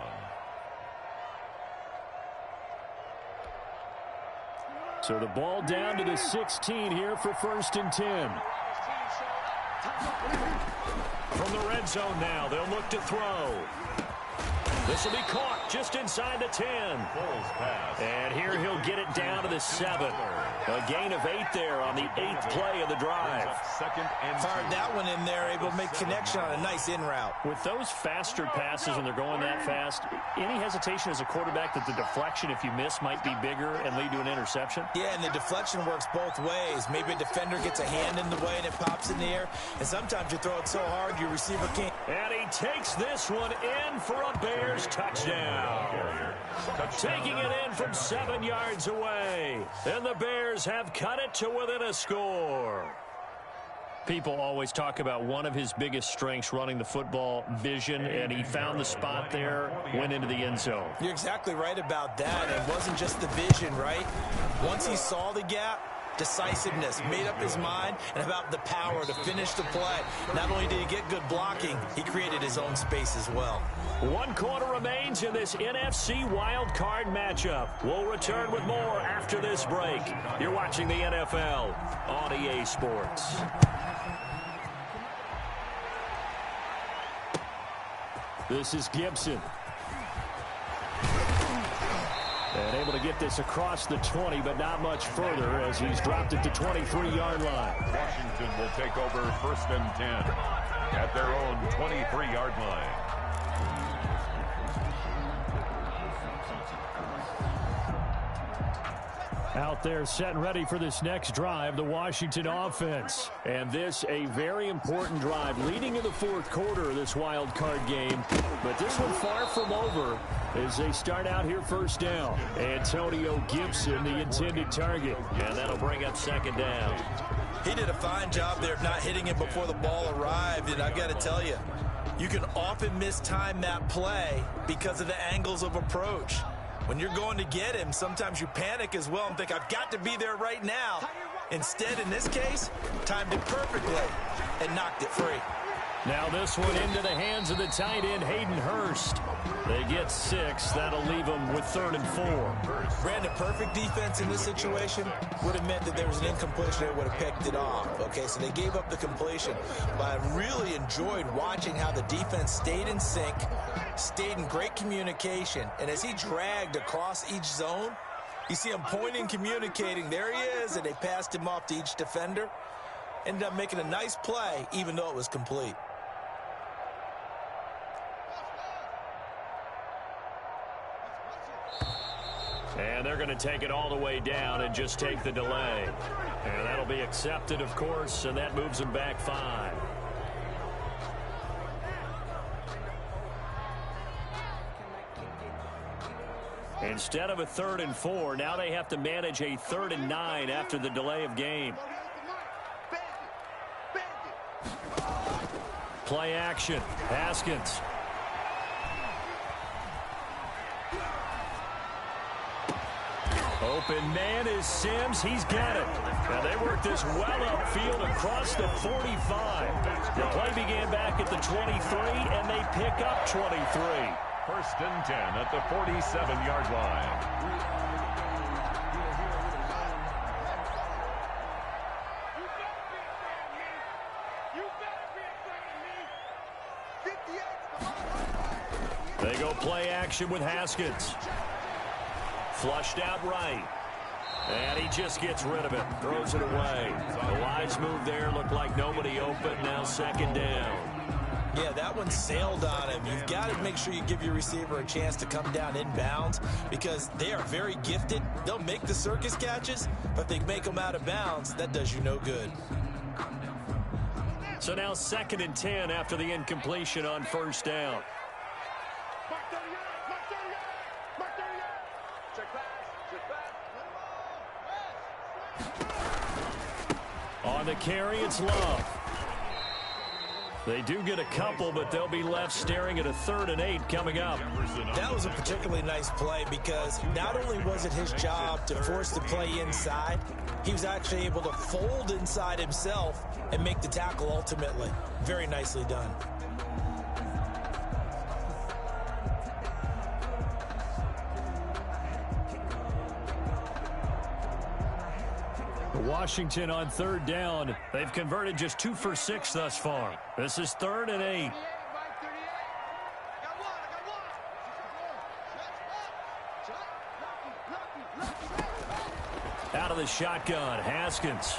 So the ball down to the 16 here for 1st and 10. From the red zone now, they'll look to throw. This will be caught just inside the 10. And here he'll get it down to the 7. A gain of 8 there on the 8th play of the drive. Fired that one in there, able to make connection on a nice in route. With those faster passes when they're going that fast, any hesitation as a quarterback that the deflection, if you miss, might be bigger and lead to an interception? Yeah, and the deflection works both ways. Maybe a defender gets a hand in the way and it pops in the air. And sometimes you throw it so hard your receiver can't. And he takes this one in for a Bears touchdown. Taking it in from 7 yards away. And the Bears have cut it to within a score. People always talk about one of his biggest strengths, running the football, vision, and he found the spot there, went into the end zone. You're exactly right about that. It wasn't just the vision, right? Once he saw the gap, decisiveness, made up his mind, and about the power to finish the play. Not only did he get good blocking, he created his own space as well. 1 quarter remains in this NFC wild card matchup. We'll return with more after this break. You're watching the NFL on EA Sports. This is Gibson. And able to get this across the 20, but not much further as he's dropped it to 23-yard line. Washington will take over 1st and 10 at their own 23-yard line. Out there set and ready for this next drive, the Washington offense. And this a very important drive leading in the 4th quarter of this wild card game. But this one far from over as they start out here 1st down. Antonio Gibson, the intended target. And that'll bring up 2nd down. He did a fine job there of not hitting it before the ball arrived. And I've got to tell you, you can often mistime that play because of the angles of approach. When you're going to get him, sometimes you panic as well and think, I've got to be there right now. Instead, in this case, timed it perfectly and knocked it free. Now this one into the hands of the tight end, Hayden Hurst. They get 6. That'll leave them with 3rd and 4. Brandon, perfect defense in this situation would have meant that there was an incompletion that would have picked it off. Okay, so they gave up the completion. But I really enjoyed watching how the defense stayed in sync, stayed in great communication. And as he dragged across each zone, you see him pointing, communicating. There he is, and they passed him off to each defender. Ended up making a nice play, even though it was complete. And they're going to take it all the way down and just take the delay. And that'll be accepted, of course, and that moves them back 5. Instead of a 3rd and 4, now they have to manage a 3rd and 9 after the delay of game. Play action. Haskins. Open man is Sims. He's got it. Now they work this well upfield across the 45. The play began back at the 23, and they pick up 23. 1st and 10 at the 47-yard line. They go play action with Haskins. Flushed out right. And he just gets rid of it. Throws it away. The wise move there. Looked like nobody open. Now 2nd down. Yeah, that one sailed on him. You've got to make sure you give your receiver a chance to come down inbounds because they are very gifted. They'll make the circus catches, but if they make them out of bounds, that does you no good. So now 2nd and 10 after the incompletion on 1st down. On the carry, it's Love. They do get a couple, but they'll be left staring at a 3rd and 8 coming up. That was a particularly nice play because not only was it his job to force the play inside, he was actually able to fold inside himself and make the tackle ultimately. Very nicely done. Washington on third down. They've converted just 2 for 6 thus far. This is 3rd and 8. Out of the shotgun, Haskins.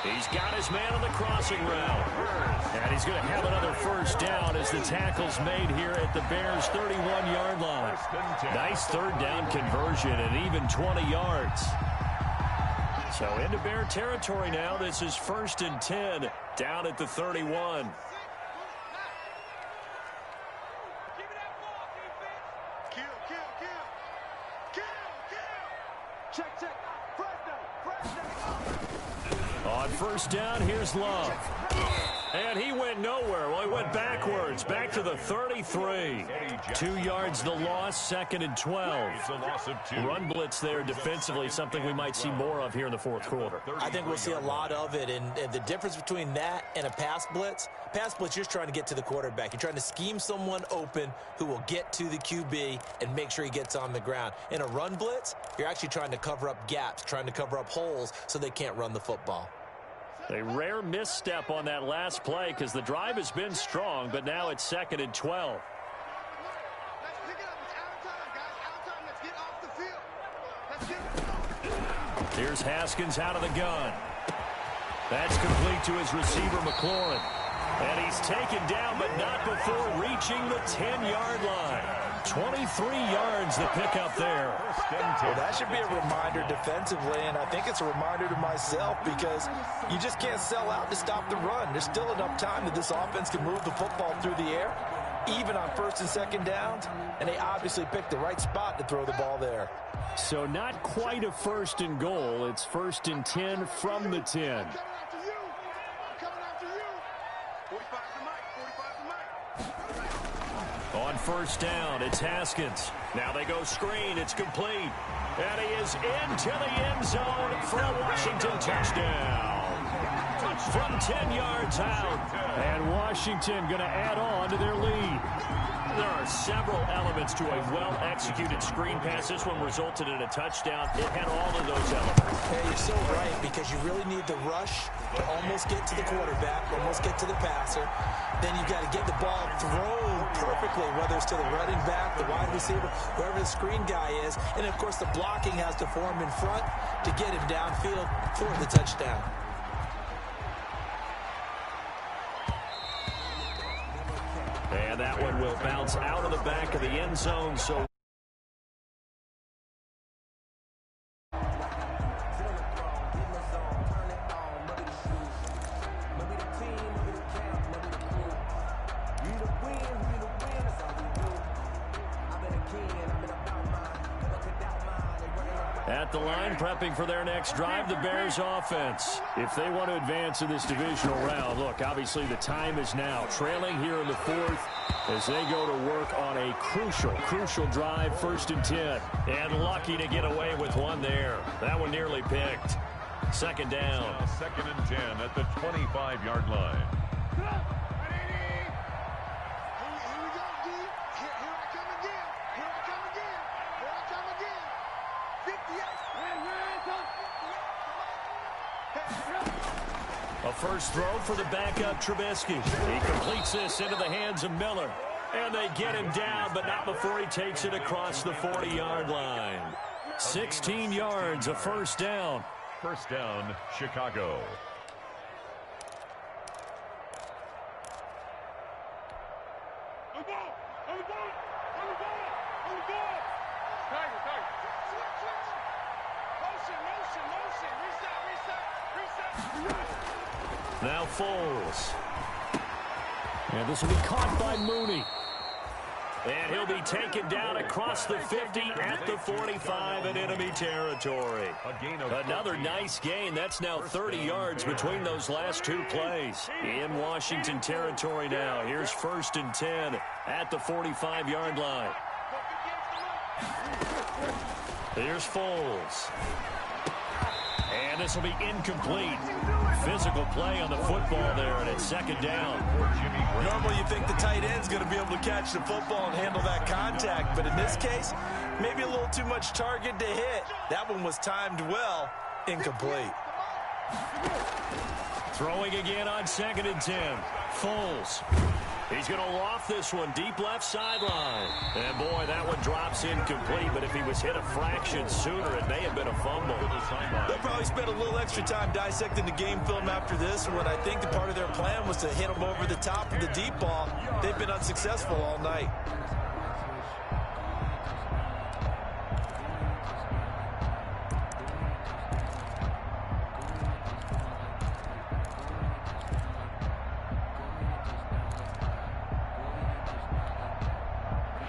He's got his man on the crossing route. And he's going to have another first down as the tackle's made here at the Bears' 31-yard line. Nice third down conversion and even 20 yards. So into Bear territory now. This is 1st and 10 down at the 31. On first down, here's Love. And he went nowhere. Well, he went backwards, back to the 33. 2 yards the loss, 2nd and 12. It's a loss of 2. Run blitz there defensively, something we might see more of here in the 4th quarter. I think we'll see a lot of it, and the difference between that and a pass blitz, you're just trying to get to the quarterback. You're trying to scheme someone open who will get to the QB and make sure he gets on the ground. In a run blitz, you're actually trying to cover up gaps, trying to cover up holes so they can't run the football. A rare misstep on that last play because the drive has been strong, but now it's 2nd and 12. Here's Haskins out of the gun. That's complete to his receiver, McLaurin. And he's taken down, but not before reaching the 10-yard line. 23 yards the pickup there. Well, that should be a reminder defensively, and I think it's a reminder to myself because you just can't sell out to stop the run. There's still enough time that this offense can move the football through the air, even on 1st and 2nd downs, and they obviously picked the right spot to throw the ball there. So not quite a 1st and goal. It's 1st and 10 from the 10. On first down, it's Haskins. Now they go screen. It's complete. And he is into the end zone for a Washington touchdown. From 10 yards out. And Washington going to add on to their lead. There are several elements to a well-executed screen pass. This one resulted in a touchdown. It had all of those elements. Yeah, you're so right, because you really need the rush to almost get to the quarterback, almost get to the passer. Then you've got to get the ball thrown perfectly, whether it's to the running back, the wide receiver, whoever the screen guy is. And, of course, the blocking has to form in front to get him downfield for the touchdown. And that one will bounce out of the back of the end zone. So at the line, prepping for their next drive, the Bears offense. If they want to advance in this divisional round, look, obviously the time is now. Trailing here in the 4th as they go to work on a crucial drive, 1st and 10. And lucky to get away with one there. That one nearly picked. 2nd down. 2nd and 10 at the 25-yard line. A first throw for the backup Trubisky. He completes this into the hands of Miller. And they get him down, but not before he takes it across the 40-yard line. 16 yards, a first down. First down, Chicago. Now Foles. And this will be caught by Mooney. And he'll be taken down across the 50 at the 45 in enemy territory. Another nice gain. That's now 30 yards between those last 2 plays. In Washington territory now. Here's 1st and 10 at the 45-yard line. Here's Foles. And this will be incomplete. Physical play on the football there, and it's 2nd down. Normally you think the tight end's going to be able to catch the football and handle that contact, but in this case, Maybe a little too much target to hit. That one was timed well. Incomplete. Throwing again on 2nd and 10. Foles. He's going to loft this one deep left sideline. And, boy, that one drops incomplete. But if he was hit a fraction sooner, it may have been a fumble. They'll probably spend a little extra time dissecting the game film after this one. I think the part of their plan was to hit him over the top of the deep ball. They've been unsuccessful all night.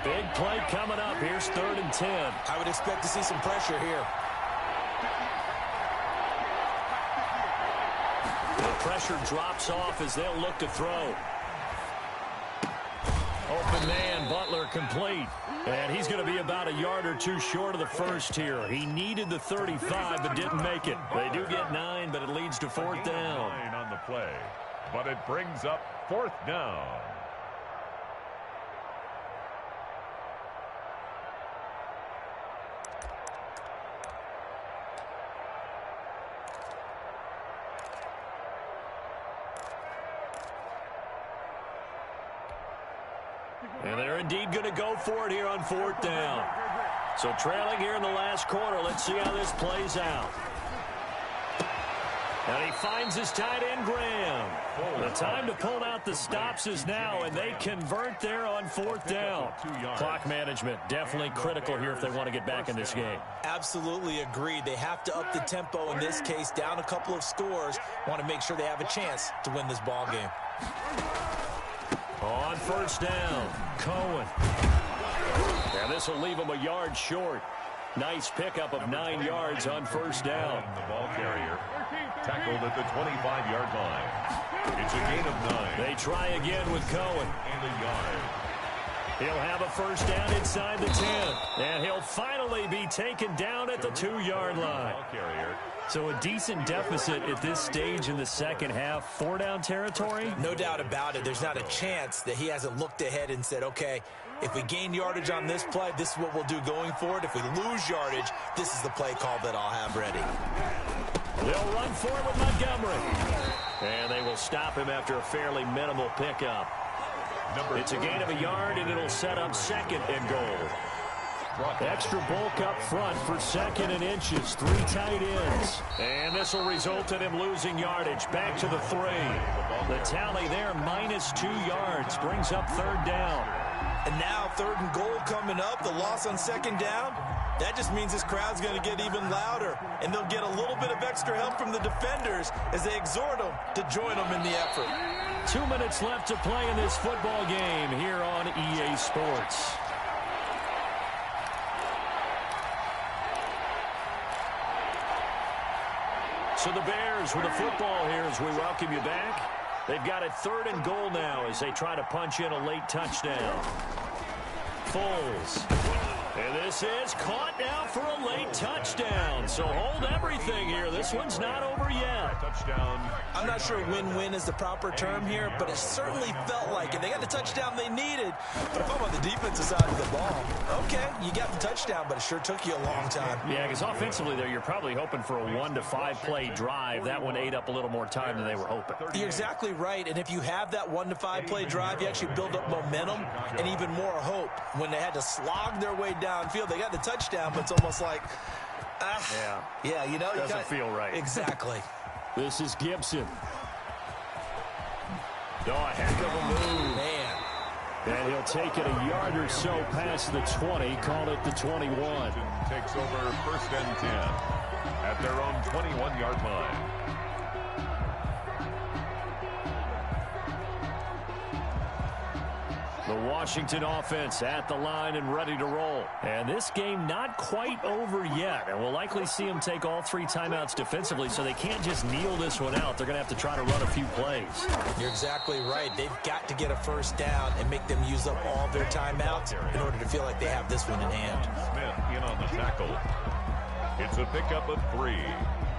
Big play coming up. Here's 3rd and 10. I would expect to see some pressure here. The pressure drops off as they'll look to throw. Open man, Butler complete. And he's going to be about a yard or two short of the first here. He needed the 35 but didn't make it. They do get 9, but it leads to 4th down. 9 on the play, but it brings up 4th down. And they're indeed going to go for it here on 4th down. So trailing here in the last quarter. Let's see how this plays out. And he finds his tight end, Graham. The time to pull out the stops is now, and they convert there on 4th down. Clock management definitely critical here if they want to get back in this game. Absolutely agreed. They have to up the tempo in this case, down a couple of scores. Want to make sure they have a chance to win this ball game. On 1st down, Cohen. And this will leave him a yard short. Nice pickup of 9 yards on 1st down. The ball carrier tackled at the 25-yard line. It's a gain of 9. They try again with Cohen. And a yard. He'll have a 1st down inside the 10. And he'll finally be taken down at the 2-yard line. Ball carrier. So a decent deficit at this stage in the second half. 4-down territory? No doubt about it. There's not a chance that he hasn't looked ahead and said, okay, if we gain yardage on this play, this is what we'll do going forward. If we lose yardage, this is the play call that I'll have ready. They'll run for it with Montgomery. And they will stop him after a fairly minimal pickup. It's a gain of a yard, and it'll set up 2nd and goal. Extra bulk up front for 2nd and inches. 3 tight ends. And this will result in him losing yardage. Back to the 3. The tally there, -2 yards. Brings up 3rd down. And now 3rd and goal coming up. The loss on 2nd down. That just means this crowd's going to get even louder. And they'll get a little bit of extra help from the defenders as they exhort them to join them in the effort. 2 minutes left to play in this football game here on EA Sports. So the Bears with the football here as we welcome you back. They've got it 3rd and goal now as they try to punch in a late touchdown. Foles. And this is caught now for a late touchdown. So hold everything here. This one's not over yet. Touchdown. I'm not sure win-win is the proper term here, but it certainly felt like it. They got the touchdown they needed. But if I'm on the defensive side of the ball, okay, you got the touchdown, but it sure took you a long time. Yeah, because offensively there, you're probably hoping for a 1 to 5 play drive. That one ate up a little more time than they were hoping. You're exactly right. And if you have that 1 to 5 play drive, you actually build up momentum and even more hope. When they had to slog their way downfield, they got the touchdown, but it's almost like, yeah, you know, doesn't feel right. Exactly. This is Gibson. Oh, a heck of a move. Man. And he'll take it a yard or so past the 20, call it the 21. Takes over 1st and 10 at their own 21-yard line. The Washington offense at the line and ready to roll. And this game not quite over yet. And we'll likely see them take all 3 timeouts defensively, so they can't just kneel this one out. They're going to have to try to run a few plays. You're exactly right. They've got to get a 1st down and make them use up all their timeouts in order to feel like they have this one in hand. Smith in on the tackle. It's a pickup of 3.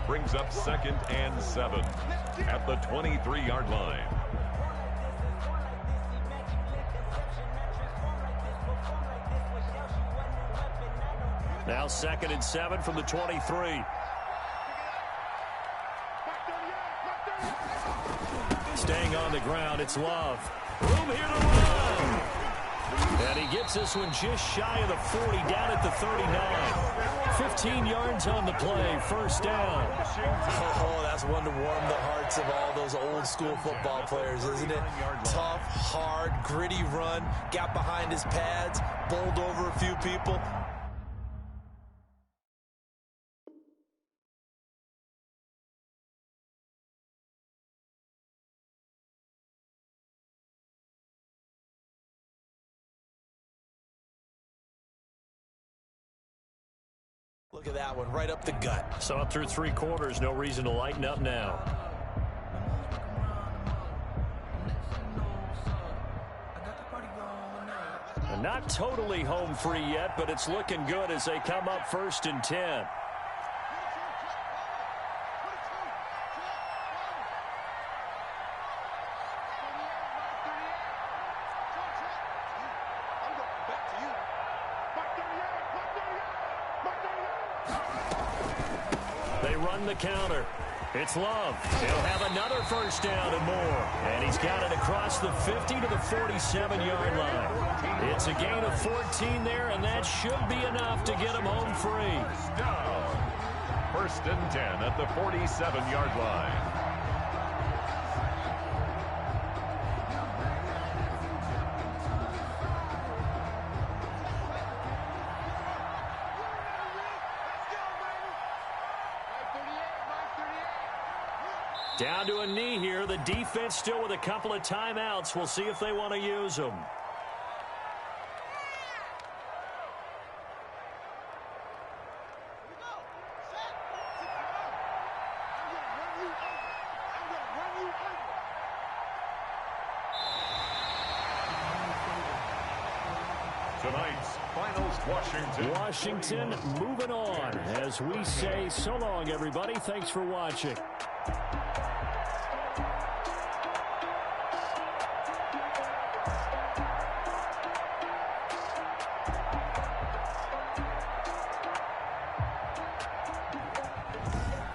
Brings up 2nd and 7 at the 23-yard line. Now 2nd and 7 from the 23. Staying on the ground, it's Love. Room here to run. And he gets this one just shy of the 40, down at the 39. 15 yards on the play, first down. Oh, that's one to warm the hearts of all those old school football players, isn't it? Tough, hard, gritty run, got behind his pads, bowled over a few people. Look at that one, right up the gut. So up through 3 quarters, no reason to lighten up now. And not totally home free yet, but it's looking good as they come up 1st and 10. They run the counter. It's Love. He'll have another first down and more. And he's got it across the 50 to the 47-yard line. It's a gain of 14 there, and that should be enough to get him home free. First down. 1st and 10 at the 47-yard line. Down to a knee here. The defense still with a couple of timeouts. We'll see if they want to use them. Tonight's finals, Washington moving on as we say so long, everybody. Thanks for watching.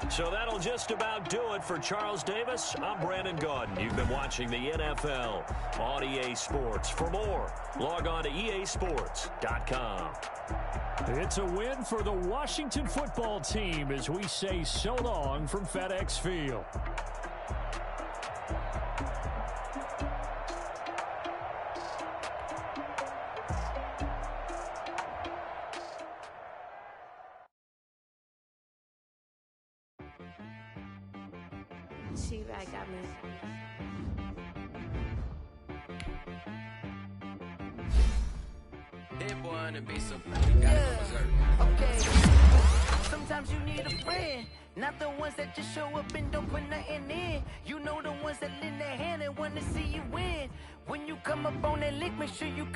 So that'll just about do it for Charles Davis. I'm Brandon Gaudin. You've been watching the NFL on EA Sports. For more, log on to easports.com. It's a win for the Washington football team as we say so long from FedEx Field. She right got me. That boy wanna be so funny, gotta go berserk. Okay. Sometimes you need a friend, not the ones that just show up and don't put nothing in. You know the ones that lend their hand and wanna see you win. When you come up on that lick, make sure you